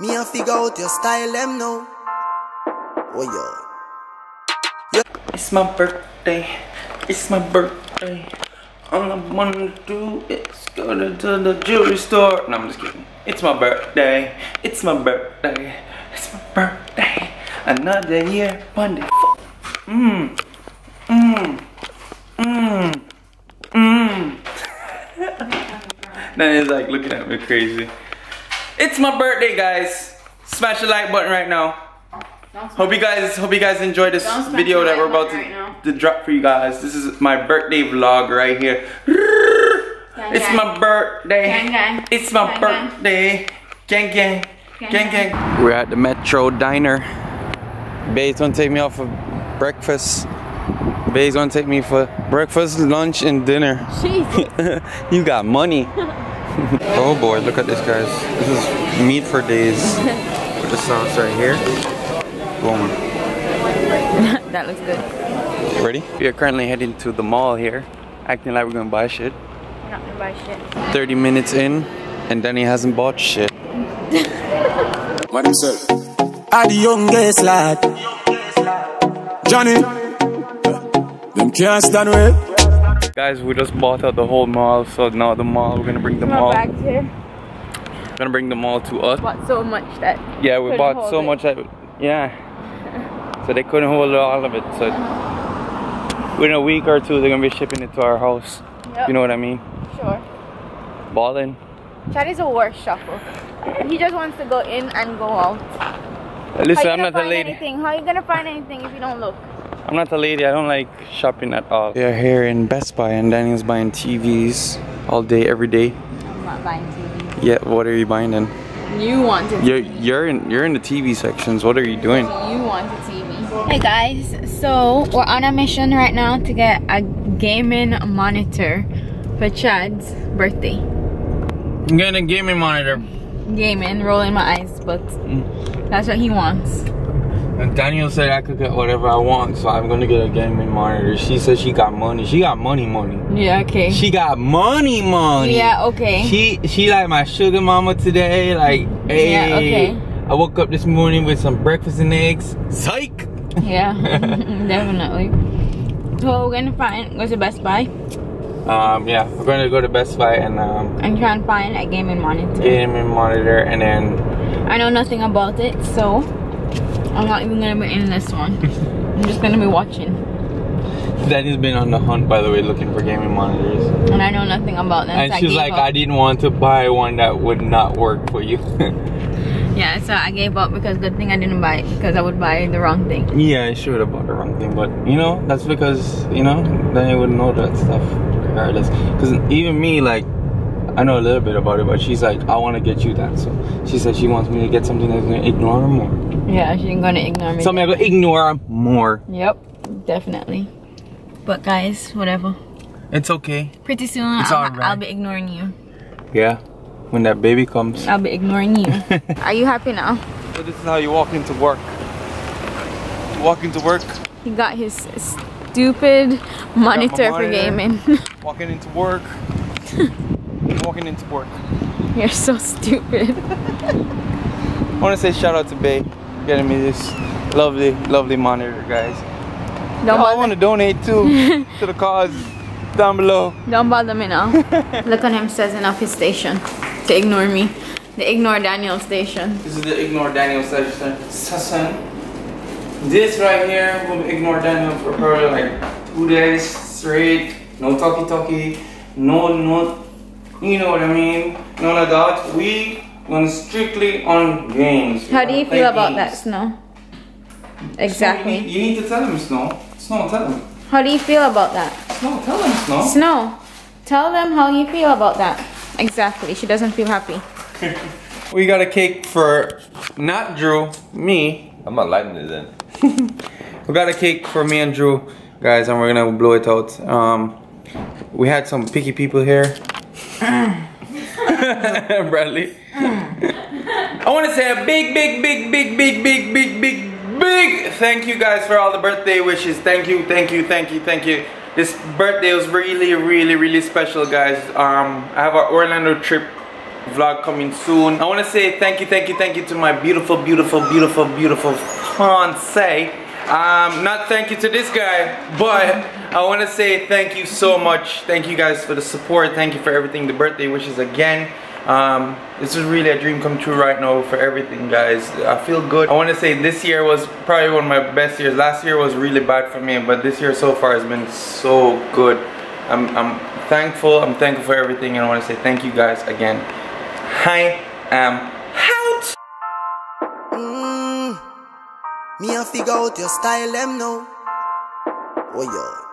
Me and figure out your style, them now. Oh yo. It's my birthday. It's my birthday. All I wanna do is go to the jewelry store. No, I'm just kidding. It's my birthday. It's my birthday. It's my birthday. Another year, Monday. Danielle's like looking at me crazy. It's my birthday, guys. Smash the like button right now. Hope you guys enjoy this video that we're about to drop for you guys. This is my birthday vlog right here. It's my birthday. It's my birthday. Gang gang. Gang gang. We're at the Metro Diner. Bae's gonna take me out for breakfast. Bae's gonna take me for breakfast, lunch, and dinner. Jesus. You got money. Oh boy, look at this, guys. This is meat for days. Put the sauce right here. Boom. That looks good. Ready? We are currently heading to the mall here, acting like we're gonna buy shit. We're not gonna buy shit. 30 minutes in, and Danny hasn't bought shit. What himself? I the youngest lad. Johnny. Them can't stand with. Guys, we just bought out the whole mall, so now the mall, we're gonna bring the mall. Bags here. We're gonna bring the mall to us. Bought so much that. Yeah, we bought so much that, yeah. So they couldn't hold all of it. So within a week or two, they're gonna be shipping it to our house. Yep. You know what I mean? Sure. Ballin'. Chaddy's a worst shopper. He just wants to go in and go out. Listen, I'm not a lady. How are you gonna find anything if you don't look? I'm not a lady. I don't like shopping at all. We are here in Best Buy, and Daniel's buying TVs all day, every day. I'm not buying TVs. Yeah, what are you buying then? You want a TV. You're in the TV sections. What are you doing? You want a TV. Hey guys, so we're on a mission right now to get a gaming monitor for Chad's birthday. I'm getting a gaming monitor. Gaming, rolling my eyes, but that's what he wants. And Danielle said I could get whatever I want, so I'm gonna get a gaming monitor. She said she got money. She got money. Yeah, okay. She got money. Yeah, okay. She like my sugar mama today. Like, hey. Yeah, okay. I woke up this morning with some breakfast and eggs. Psych. Yeah, definitely. So we're gonna go to Best Buy. Yeah, we're gonna go to Best Buy and try and find a gaming monitor. And then I know nothing about it, so I'm not even gonna be in this one. I'm just gonna be watching. Daddy's been on the hunt, by the way, looking for gaming monitors. And I know nothing about them. And so she's like, I didn't want to buy one that would not work for you. Yeah, so I gave up because good thing I didn't buy it, because I would buy the wrong thing. Yeah, I should have bought the wrong thing, but you know, that's because, you know, then you wouldn't know that stuff regardless. Because even me, like, I know a little bit about it, but she's like, I want to get you that. So she said she wants me to get something that's going to ignore her more. Yeah, she's going to ignore me. Something that's going to ignore her more. Yep, definitely. But guys, whatever. It's okay. Pretty soon, I'll be ignoring you. Yeah, when that baby comes. I'll be ignoring you. Are you happy now? So this is how you walk into work. You walk into work. He got his stupid monitor for gaming. Walking into work. Walking into work. You're so stupid. I want to say shout out to Bae getting me this lovely monitor, guys. I want to donate too to the cause down below. Don't bother me now. Look at him setting up his station to ignore me. The ignore Daniel station. This is the ignore Daniel station. This right here will ignore Daniel for probably like 2 days straight. No talkie. No. You know what I mean? None of that. We went strictly on games. How do you feel about that, Snow? Exactly. You need to tell him, Snow. Snow, tell him. How do you feel about that? Snow, tell him, Snow. Snow, tell them how you feel about that. Exactly. She doesn't feel happy. We got a cake for not Drew, me. I'm not lighting it then. We got a cake for me and Drew, guys, and we're gonna blow it out. We had some picky people here. Bradley. I want to say a big thank you guys for all the birthday wishes. Thank you. This birthday was really special, guys. I have an Orlando trip vlog coming soon. I want to say thank you to my beautiful fiance. Not thank you to this guy, but I want to say thank you so much. Thank you guys for the support. Thank you for everything, the birthday wishes again. This is really a dream come true right now for everything, guys. I feel good. I want to say this year was probably one of my best years. Last year was really bad for me, but this year so far has been so good. I'm thankful. I'm thankful for everything, and I want to say thank you guys again. I am out. Me a figure out your style, them now. Oh yeah.